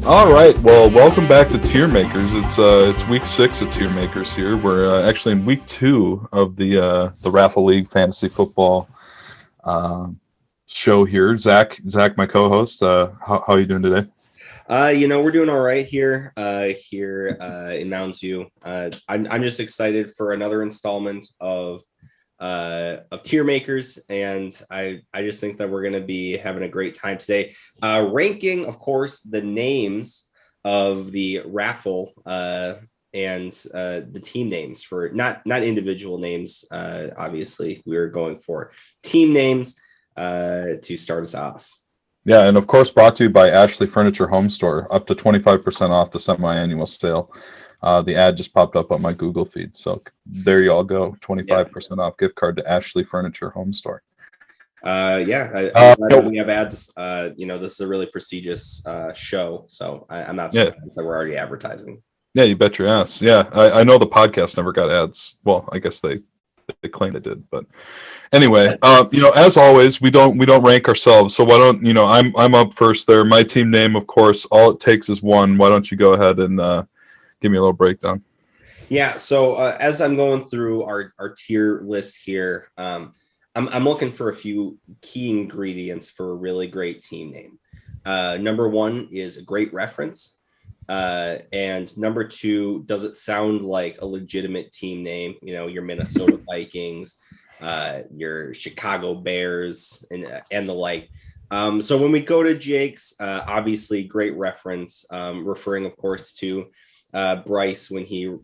All right, well, welcome back to Tiermakers. It's week 6 of Tiermakers here. We're actually in week 2 of the RAFFL League fantasy football uh, show here. Zach, my co-host. How are you doing today? We're doing all right here in Mounds View. I'm just excited for another installment of Tier Makers, and I just think that we're going to be having a great time today. Ranking, of course, the names of the raffle and the team names for not individual names. Obviously, we're going for team names to start us off. Yeah, and of course brought to you by Ashley Furniture Home Store, up to 25% off the semi-annual sale. The ad just popped up on my Google feed, so there you all go. 25% off gift card to Ashley Furniture Home Store. I'm glad that we have ads. This is a really prestigious show, so I'm not surprised that we're already advertising. Yeah, you bet your ass. Yeah, I know the podcast never got ads. Well, I guess they claim they did, but anyway, as always, we don't rank ourselves. So why don't I'm up first there. My team name, of course, all it takes is one. Why don't you go ahead and give me a little breakdown? Yeah. So as I'm going through our tier list here, I'm looking for a few key ingredients for a really great team name. Number one is a great reference. And number two, does it sound like a legitimate team name? Your Minnesota Vikings, your Chicago Bears, and the like. So when we go to Jake's, obviously great reference, referring, of course, to Bryce when he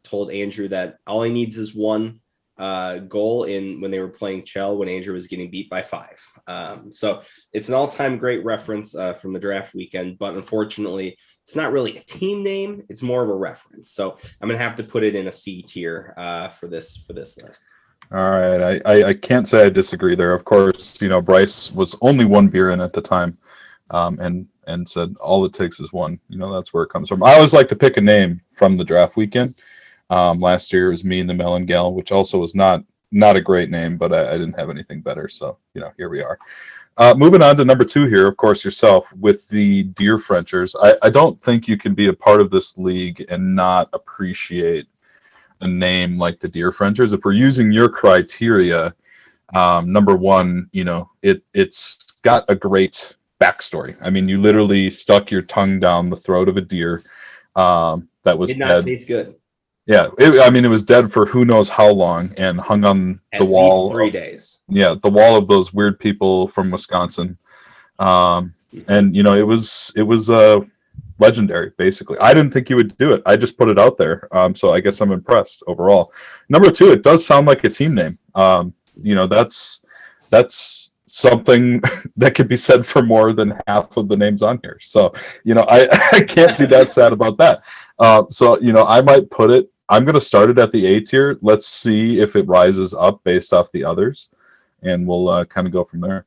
told Andrew that all he needs is one goal when they were playing Chell when Andrew was getting beat by 5. So it's an all-time great reference from the draft weekend, but unfortunately it's not really a team name. It's more of a reference. So I'm going to have to put it in a C tier for this list. All right. I can't say I disagree there. Of course, Bryce was only one beer in at the time, and said all it takes is one. That's where it comes from. I always like to pick a name from the draft weekend. Last year it was Me and the Melon Gal, which also was not a great name, but I didn't have anything better. So, here we are. Moving on to number 2 here, of course, yourself with the Deer Frenchers. I don't think you can be a part of this league and not appreciate a name like the Deer Frenchers. If we're using your criteria, number one, it's got a great backstory. I mean, you literally stuck your tongue down the throat of a deer that was did not dead. Taste good. Yeah, it was dead for who knows how long and hung on the wall. At least 3 days. Yeah, the wall of those weird people from Wisconsin. And it was legendary, basically. I didn't think you would do it. I just put it out there. So I guess I'm impressed overall. Number 2, it does sound like a team name. That's something that could be said for more than half of the names on here. So, I can't be that sad about that. I might put it, I'm going to start it at the A tier. Let's see if it rises up based off the others, and we'll kind of go from there.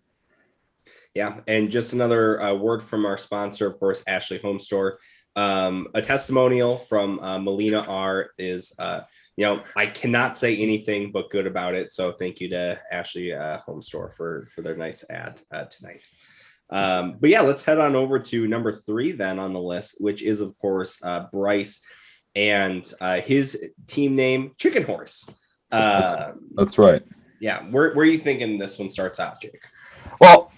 Yeah, and just another word from our sponsor, of course, Ashley Home Store. A testimonial from Melina R is, I cannot say anything but good about it. So thank you to Ashley Home Store for their nice ad tonight. But yeah, let's head on over to number 3 then on the list, which is, of course, Bryce and his team name, Chicken Horse. That's right. Yeah, where are you thinking this one starts off, Jake? Well,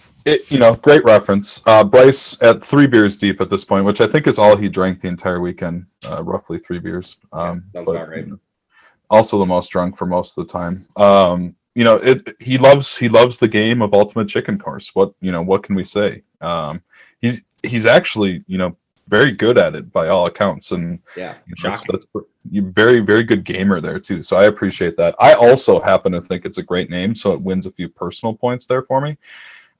great reference. Bryce at 3 beers deep at this point, which I think is all he drank the entire weekend, roughly 3 bears. Sounds about right. Also the most drunk for most of the time. He loves the game of Ultimate Chicken Course. What can we say? He's actually, very good at it by all accounts, and that's very, very good gamer there too. So I appreciate that. I also happen to think it's a great name, so it wins a few personal points there for me.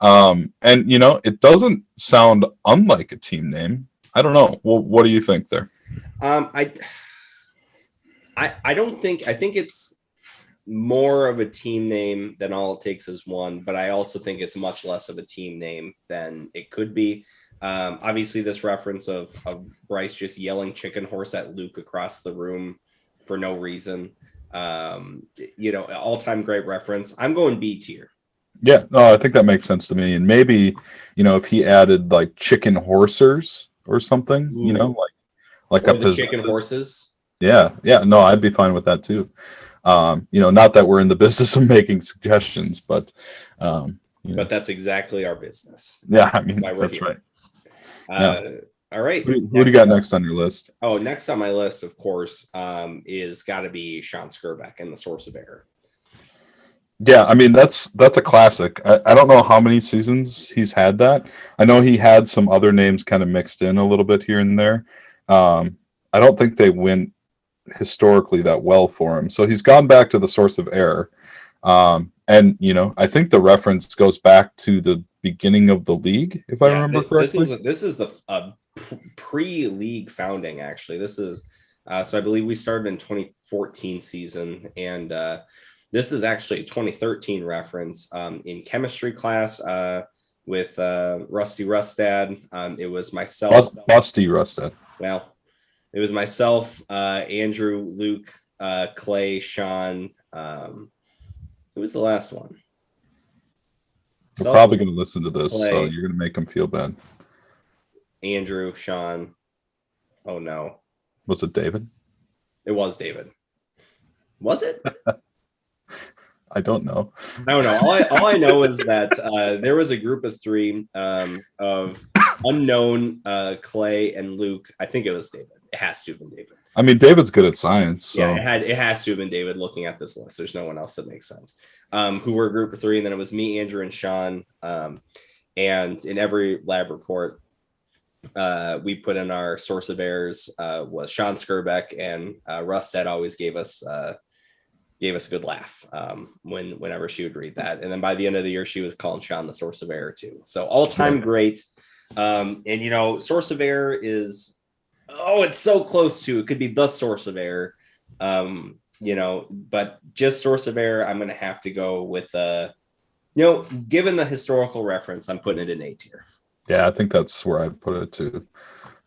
And it doesn't sound unlike a team name. I don't know. Well, what do you think there? I don't think. I think it's more of a team name than all it takes is one, but I also think it's much less of a team name than it could be. Obviously, this reference of Bryce just yelling Chicken Horse at Luke across the room for no reason. All-time great reference. I'm going B tier. Yeah, no, I think that makes sense to me. And maybe, if he added like chicken horsers or something. You know, Ooh. like Or a the chicken possessive. horses. Yeah, yeah. No, I'd be fine with that too. You know, not that we're in the business of making suggestions, but you know, But that's exactly our business. yeah. I mean, Why we're that's here. right. Yeah. Uh, all right. Who do you got next on your list? Oh, next on my list, of course, is got to be Sean Skirbeck and the Source of Error. Yeah, I mean that's a classic. I don't know how many seasons he's had that. I know he had some other names kind of mixed in a little bit here and there. I don't think they went historically that well for him. So he's gone back to the source of error. And you know, I think the reference goes back to the beginning of the league, if I remember correctly. This is the pre-league founding. Actually, this is so I believe we started in 2014 season, and this is actually a 2013 reference in chemistry class with Rusty Rustad. It was myself, Busty Rustad. Well, it was myself, Andrew, Luke, Clay, Sean. Who was the last one? We're probably going to listen to this, Clay, so you're going to make him feel bad. Andrew, Sean. Oh no. Was it David? It was David. Was it? I don't know. I don't know. All I know is that there was a group of three of unknown Clay and Luke. I think it was David. It has to have been David. I mean, David's good at science. So. Yeah, it has to have been David looking at this list. There's no one else that makes sense. Who were a group of three, and then it was me, Andrew, and Sean. And in every lab report, we put in our source of errors was Sean Skirbeck, and Rustad always gave us a good laugh whenever she would read that. And then by the end of the year, she was calling Sean the source of error too. So all-time great. And you know, source of error is, it's so close to, it could be the source of error. You know, but just source of error, I'm going to have to go with, given the historical reference, I'm putting it in A tier. Yeah, I think that's where I'd put it too.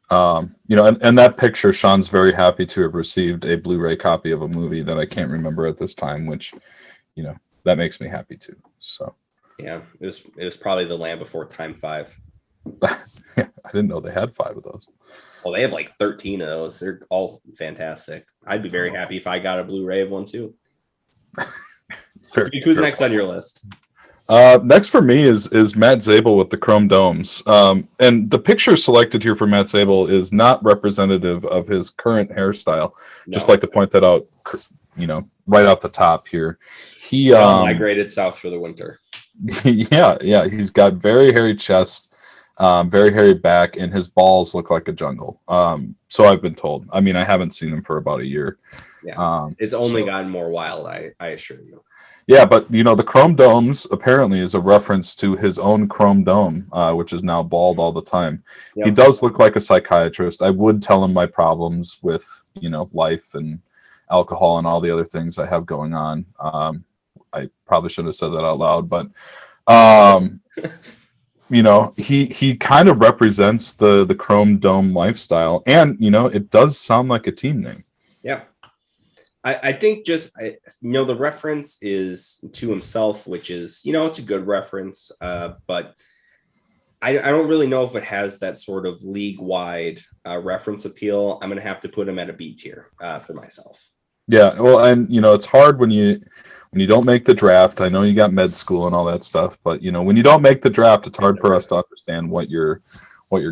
You know, and that picture, Sean's very happy to have received a Blu-ray copy of a movie that I can't remember at this time, which, you know, that makes me happy too. So yeah, it was probably The Land Before Time 5. Yeah, I didn't know they had 5 of those. Well, they have like 13 of those. They're all fantastic. I'd be very happy if I got a Blu-ray of one too. Who's next on your list? Next for me is Matt Zabel with the chrome domes. And the picture selected here for Matt Zabel is not representative of his current hairstyle. No. Just like to point that out, you know, right off the top here. He migrated south for the winter. Yeah. He's got very hairy chest, very hairy back, and his balls look like a jungle. So I've been told. I mean, I haven't seen him for about a year. Yeah, it's only gotten more wild, I assure you. Yeah, but you know, the chrome domes apparently is a reference to his own chrome dome, which is now bald all the time. Yep. He does look like a psychiatrist. I would tell him my problems with, you know, life and alcohol and all the other things I have going on. I probably shouldn't have said that out loud, but you know, he kind of represents the chrome dome lifestyle, and you know, it does sound like a team name. Yeah. I think the reference is to himself, which is, you know, it's a good reference, but I don't really know if it has that sort of league-wide reference appeal. I'm going to have to put him at a B tier for myself. Yeah, well, and, you know, it's hard when you don't make the draft. I know you got med school and all that stuff, but, you know, when you don't make the draft, it's hard for us to understand what you're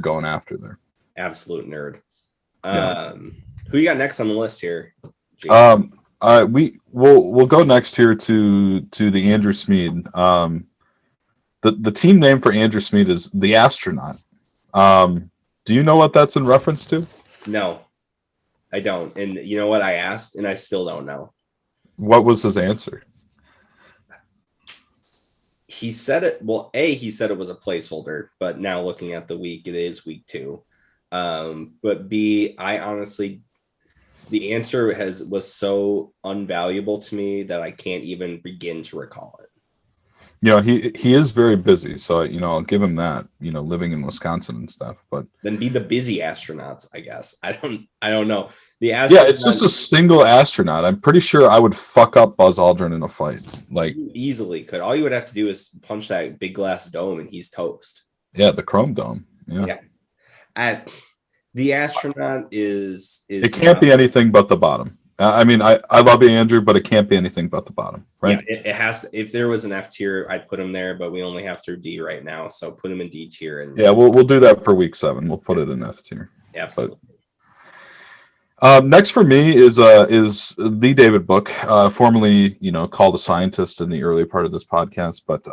going after there. Absolute nerd. Yeah. Who you got next on the list here? We'll go next here to the Andrew Smeed. The team name for Andrew Smeed is the Astronaut. Do you know what that's in reference to? No, I don't. And you know what? I asked, and I still don't know. What was his answer? He said it. Well, he said it was a placeholder, but now looking at the week, it is week 2. But B, I honestly. The answer was so unvaluable to me that I can't even begin to recall it. You know, he is very busy, so you know, I'll give him that. You know, living in Wisconsin and stuff, but then be the busy astronauts, I guess. I don't know. Yeah, it's just a single astronaut. I'm pretty sure I would fuck up Buzz Aldrin in a fight. Like you easily could. All you would have to do is punch that big glass dome, and he's toast. Yeah, the chrome dome. Yeah. The astronaut is It can't be anything but the bottom. I mean, I love you, Andrew, but it can't be anything but the bottom, right? Yeah, it has. If there was an F tier, I'd put him there, but we only have through D right now, so put him in D tier. And yeah, we'll do that for week 7. We'll put it in F tier. Absolutely. Next for me is the David Book, formerly called a scientist in the early part of this podcast, but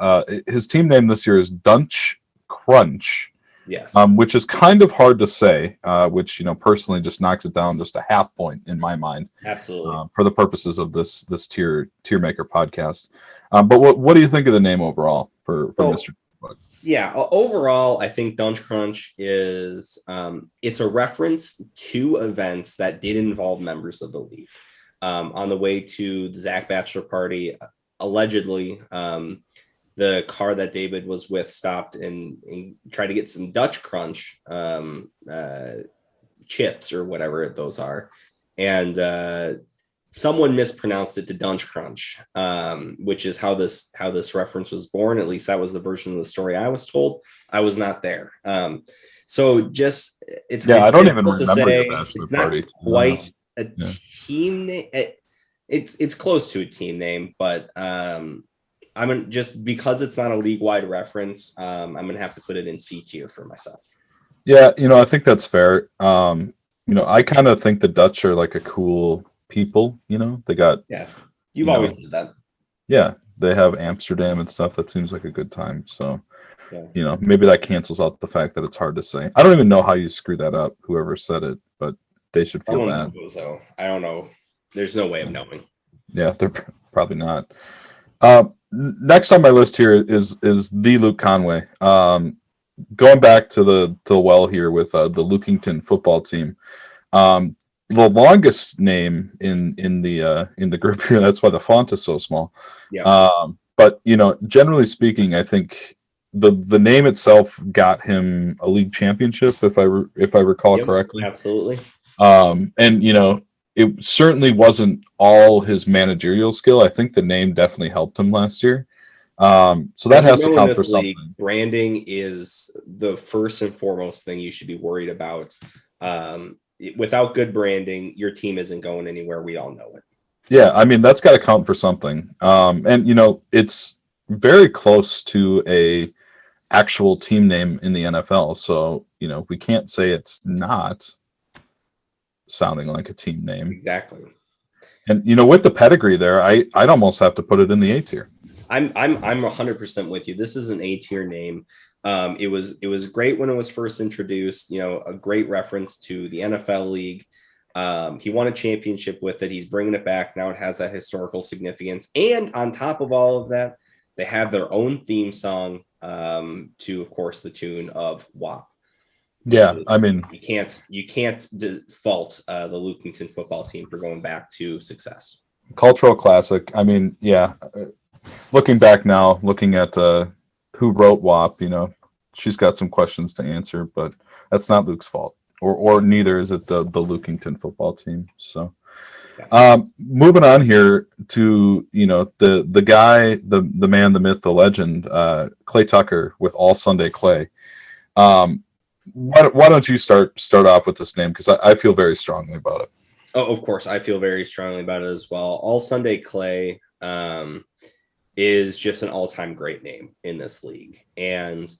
his team name this year is Dunch Crunch. Yes. Which is kind of hard to say, which personally just knocks it down just a half point in my mind. Absolutely. For the purposes of this tier maker podcast. But what do you think of the name overall for Mr. Book? Yeah, overall, I think Dunch Crunch is it's a reference to events that did involve members of the league. On the way to the Zack bachelor party, allegedly, the car that David was with stopped and tried to get some Dutch Crunch chips or whatever those are. And someone mispronounced it to Dunch Crunch, which is how this reference was born. At least that was the version of the story I was told. I was not there. So just it's I don't even remember the bachelor party. Not quite a team name. It's close to a team name, but I'm just because it's not a league-wide reference, I'm gonna have to put it in C tier for myself. Yeah, I think that's fair. I kind of think the Dutch are like a cool people. They got You've always said that. Yeah, they have Amsterdam and stuff. That seems like a good time. So, maybe that cancels out the fact that it's hard to say. I don't even know how you screw that up. Whoever said it, but they should feel bad. So I don't know. There's no way of knowing. Yeah, they're probably not. Next on my list here is the Luke Conway. Going back to the well here with the Lukington football team. The longest name in the group here. That's why the font is so small. Yeah. But generally speaking, I think the name itself got him a league championship, if I recall correctly. Absolutely. And it certainly wasn't all his managerial skill. I think the name definitely helped him last year. So that has to count for something. Branding is the first and foremost thing you should be worried about. Without good branding, your team isn't going anywhere. We all know it. Yeah, I mean, that's got to count for something. And it's very close to a actual team name in the NFL. So, we can't say it's not sounding like a team name. Exactly. And with the pedigree there, I'd almost have to put it in the A tier. I'm 100% with you. This is an A tier name. It was great when it was first introduced. A great reference to the NFL league. He won a championship with it. He's bringing it back now. It has that historical significance. And on top of all of that, they have their own theme song to, of course, the tune of WAP. Yeah, I mean, you can't default the Lukington football team for going back to success. Cultural classic. I mean, yeah. Looking back now, looking at who wrote WAP, she's got some questions to answer, but that's not Luke's fault, or neither is it the Lukington football team. So, moving on here to the guy, the man, the myth, the legend, Clay Tucker with All Sunday Clay. Why don't you start off with this name, because I feel very strongly about it. Oh, of course, I feel very strongly about it as well. All Sunday Clay is just an all-time great name in this league, and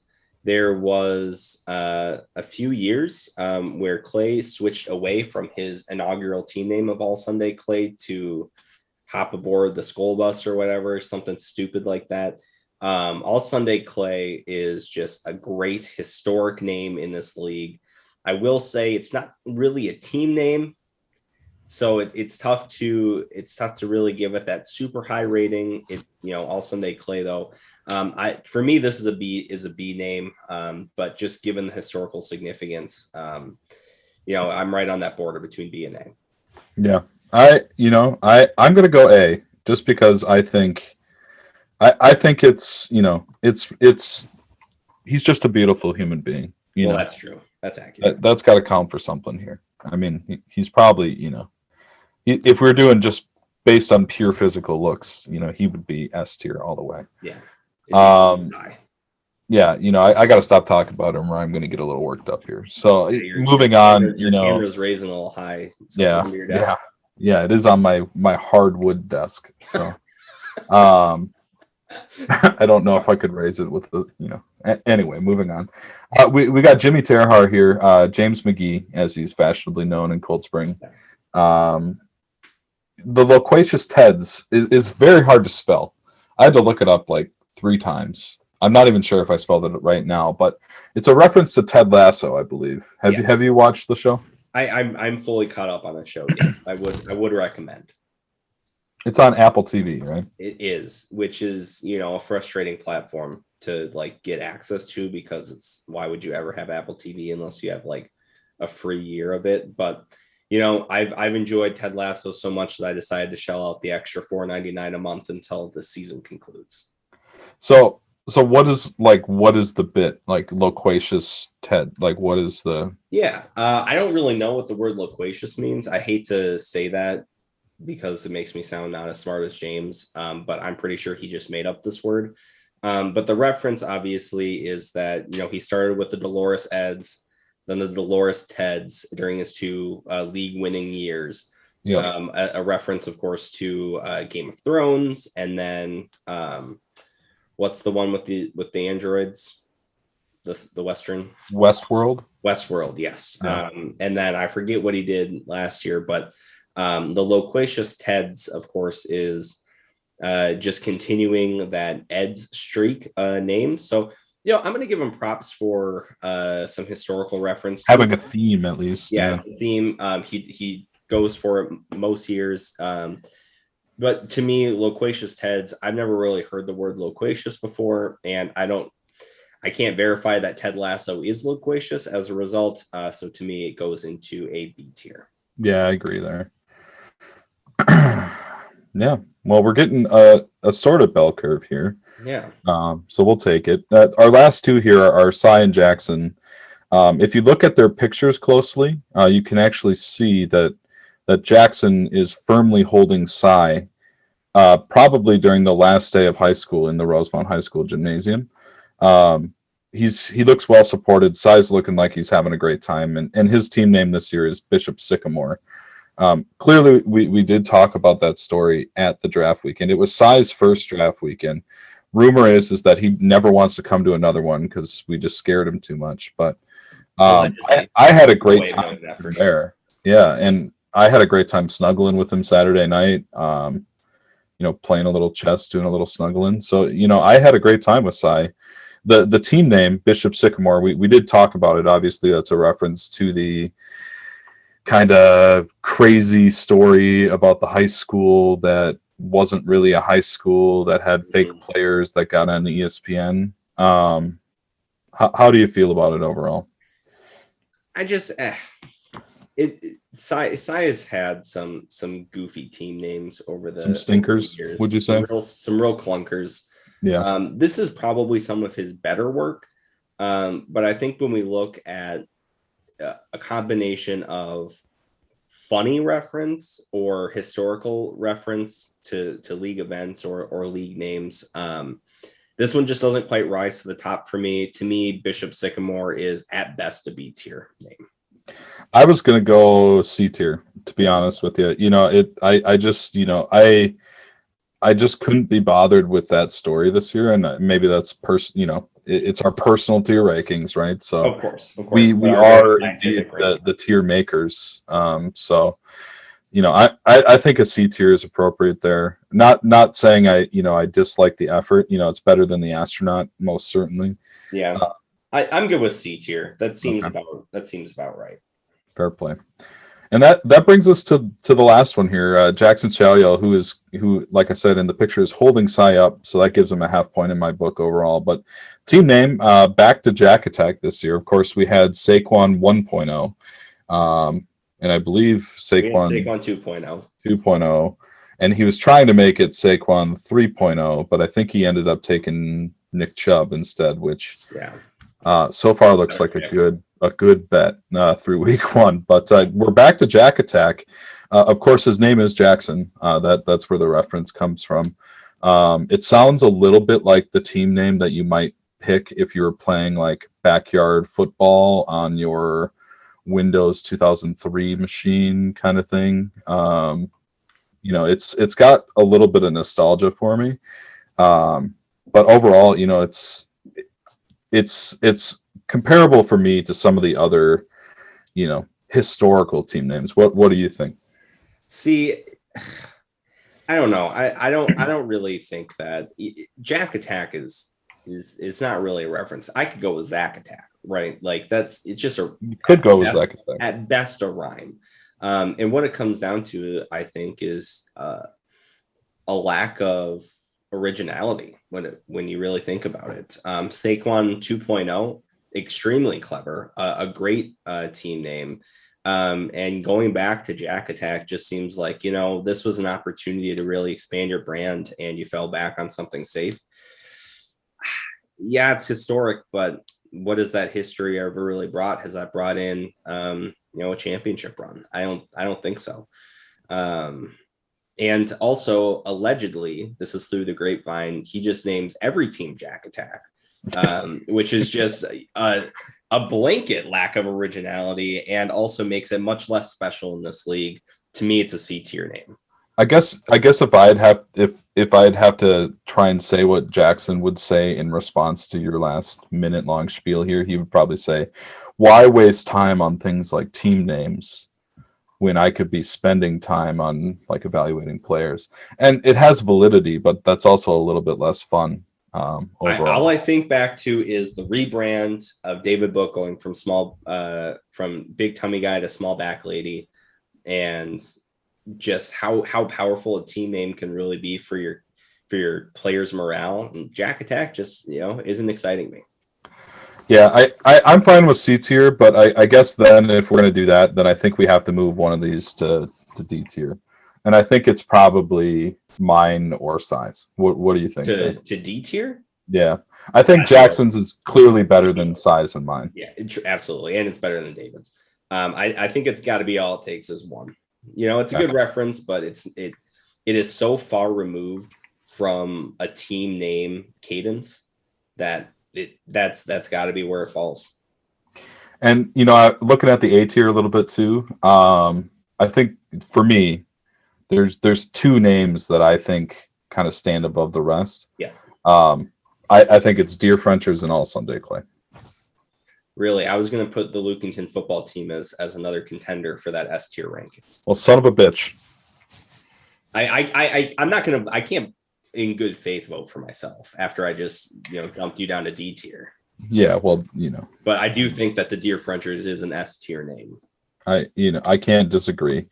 there was a few years where Clay switched away from his inaugural team name of All Sunday Clay to hop aboard the school bus or whatever, something stupid like that. All Sunday Clay is just a great historic name in this league. I will say it's not really a team name, so it's tough to really give it that super high rating. It's All Sunday Clay though. For me, this is a B name, but just given the historical significance, I'm right on that border between B and A. Yeah, I'm gonna go A, just because I think it's he's just a beautiful human being. Well, that's true. That's accurate. That's got to count for something here. I mean, he's probably if we're doing just based on pure physical looks, he would be S tier all the way. Yeah. yeah, I got to stop talking about him, or I'm going to get a little worked up here. So Your moving on, your camera's raising a little high. Something yeah, under your yeah, desk. yeah, it is on my hardwood desk. So, um, I don't know if I could raise it with Anyway, moving on. We got Jimmy Terhar here, James McGee, as he's fashionably known in Cold Spring. Um, the loquacious Teds is very hard to spell. I had to look it up like 3 times. I'm not even sure if I spelled it right now, but it's a reference to Ted Lasso, I believe. Have you watched the show? I'm fully caught up on the show. Yes, I would recommend. It's on Apple TV, right? It is, which is a frustrating platform to like get access to, because why would you ever have Apple TV unless you have like a free year of it? But I've enjoyed Ted Lasso so much that I decided to shell out the extra $4.99 a month until the season concludes. So what is the bit, like loquacious Ted? Like what is the? Yeah, I don't really know what the word loquacious means. I hate to say that because it makes me sound not as smart as James, but I'm pretty sure he just made up this word. But the reference obviously is that he started with the Dolores Eds, then the Dolores Teds during his 2 league-winning years. Yeah. A reference, of course, to Game of Thrones, and then what's the one with the androids? The Western Westworld, yes. Yeah. And then I forget what he did last year, but the loquacious Teds, of course, is just continuing that Ed's streak name. So, I'm going to give him props for some historical reference. Having a theme, at least. Yeah, it's a theme. He goes for it most years. But to me, loquacious Teds, I've never really heard the word loquacious before, and I can't verify that Ted Lasso is loquacious as a result. So to me, it goes into a B tier. Yeah, I agree there. Yeah. Well, we're getting a sort of bell curve here. Yeah. So we'll take it. Our last 2 here are Cy and Jackson. If you look at their pictures closely, you can actually see that Jackson is firmly holding Cy, probably during the last day of high school in the Rosemount High School gymnasium. He looks well supported. Cy's looking like he's having a great time, and his team name this year is Bishop Sycamore. Clearly, we did talk about that story at the draft weekend. It was Cy's first draft weekend. Rumor is that he never wants to come to another one because we just scared him too much. But I had a great time there. Yeah, and I had a great time snuggling with him Saturday night. Playing a little chess, doing a little snuggling. So I had a great time with Cy. The team name Bishop Sycamore. We did talk about it. Obviously, that's a reference to the kind of crazy story about the high school that wasn't really a high school, that had fake players that got on the ESPN. How do you feel about it overall? I just Cy has had some goofy team names over some stinkers. Years. Would you say some real clunkers? Yeah. This is probably some of his better work, but I think when we look at a combination of funny reference or historical reference to league events or league names, this one just doesn't quite rise to the top for me. To me, Bishop Sycamore is at best a B tier name. I was gonna go C tier, to be honest with you. I just couldn't be bothered with that story this year, and maybe that's it's our personal tier rankings, right? So of course. we are indeed the tier makers. So I think a C tier is appropriate there. Not saying I dislike the effort. It's better than the astronaut, most certainly. Yeah, I'm good with C tier. That seems about right. Fair play. And that brings us to the last one here, Jackson Chaliel, who, like I said in the picture, is holding Cy up, so that gives him a half point in my book overall. But team name, back to Jack Attack this year. Of course, we had Saquon 1.0, and I believe Saquon 2.0. 2.0, and he was trying to make it Saquon 3.0, but I think he ended up taking Nick Chubb instead, which so far looks like a good bet through week 1. But we're back to Jack Attack. Of course, his name is Jackson. That's where the reference comes from. It sounds a little bit like the team name that you might pick if you were playing like backyard football on your Windows 2003 machine kind of thing. It's got a little bit of nostalgia for me. But overall, it's comparable for me to some of the other, historical team names. What do you think? See, I don't know. I don't really think that Jack Attack is not really a reference. I could go with Zack Attack, right? Like it's just you could go with Zack Attack. At best a rhyme. And what it comes down to, I think, is a lack of originality when you really think about it. Saquon 2.0, extremely clever, a great team name. And going back to Jack Attack just seems like, this was an opportunity to really expand your brand and you fell back on something safe. Yeah, it's historic, but what has that history ever really brought? Has that brought in, a championship run? I don't think so. And also, allegedly, this is through the grapevine, he just names every team Jack Attack, which is just a blanket lack of originality and also makes it much less special in this league. To me, it's a C tier name. I guess if I'd have to try and say what Jackson would say in response to your last minute long spiel here, he would probably say, why waste time on things like team names when I could be spending time on like evaluating players? And it has validity, but that's also a little bit less fun. All I think back to is the rebrand of David Book going from big tummy guy to small back lady, and just how powerful a team name can really be for your players' morale. And Jack Attack just isn't exciting me. Yeah, I'm fine with C tier, but I guess then if we're going to do that, then I think we have to move one of these to D tier, and I think it's probably mine or size. What do you think? To D tier? Yeah, I think Jackson's is clearly better than size and mine. Yeah, absolutely, and it's better than David's. I think it's got to be all it takes is one. It's a good reference, but it is so far removed from a team name cadence that that's got to be where it falls. And looking at the A tier a little bit too, I think for me, there's two names that I think kind of stand above the rest. Yeah. I think it's Deer Frenchers and All Sunday Clay. Really, I was going to put the Lukington football team as another contender for that S tier ranking. Well, son of a bitch. I'm not going to. I can't, in good faith, vote for myself after I just dumped you down to D tier. Yeah, well, But I do think that the Deer Frenchers is an S tier name. I can't disagree.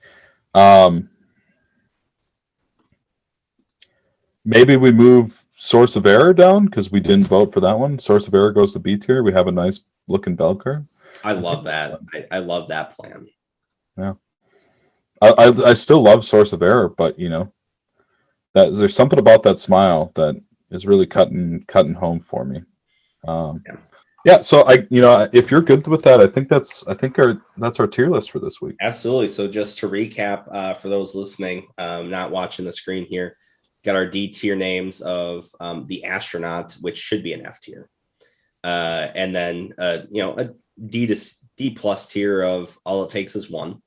Maybe we move Source of Error down because we didn't vote for that one. Source of Error goes to B tier. We have a nice looking bell curve. I love that. I love that plan. Yeah. I still love Source of Error, but that there's something about that smile that is really cutting home for me. Yeah. So if you're good with that, I think that's our tier list for this week. Absolutely. So just to recap, for those listening, not watching the screen here, got our D tier names of the Astronaut, which should be an F tier, and then a D plus tier of All It Takes Is One.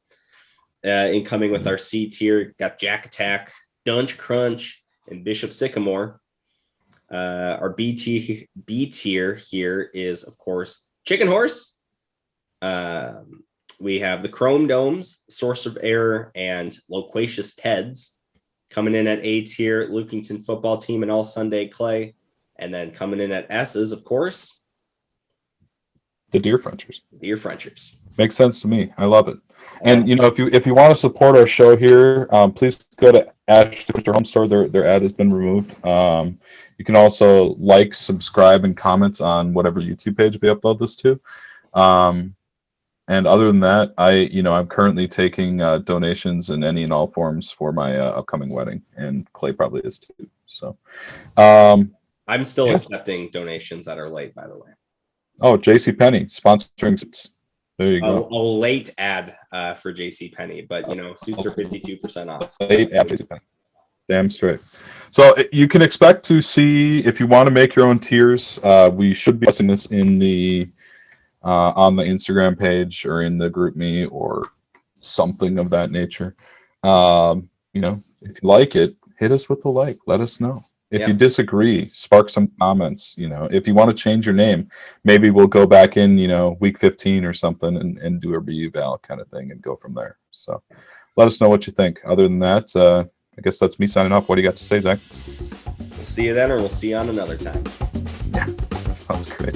Incoming with our C tier, got Jack Attack, Dunch Crunch, and Bishop Sycamore. Our B tier here is, of course, Chicken Horse. We have the Chrome Domes, Source of Error, and Loquacious Teds. Coming in at A tier, Lukington football team and All Sunday Clay. And then coming in at S's, of course, the Deer Frenchers. Deer Frenchers. Makes sense to me. I love it. And if you want to support our show here, please go to Ash Home Store. Their ad has been removed. You can also like, subscribe, and comments on whatever YouTube page we upload this to. And other than that, I'm currently taking donations in any and all forms for my upcoming wedding, and Clay probably is too. So, I'm still accepting donations that are late, by the way. Oh, JCPenney sponsoring suits. There you go. A late ad for JCPenney, but suits are 52% off. Late ad JCPenney. Damn straight. So you can expect to see, if you want to make your own tiers, we should be posting this in the on the Instagram page or in the group me or something of that nature. You know, if you like it, hit us with a like. Let us know. If you disagree, spark some comments. You know, if you want to change your name, maybe we'll go back in, you know, week 15 or something and do a reeval kind of thing and go from there. So let us know what you think. Other than that, I guess that's me signing off. What do you got to say, Zach? We'll see you then, or we'll see you on another time. Yeah, sounds great.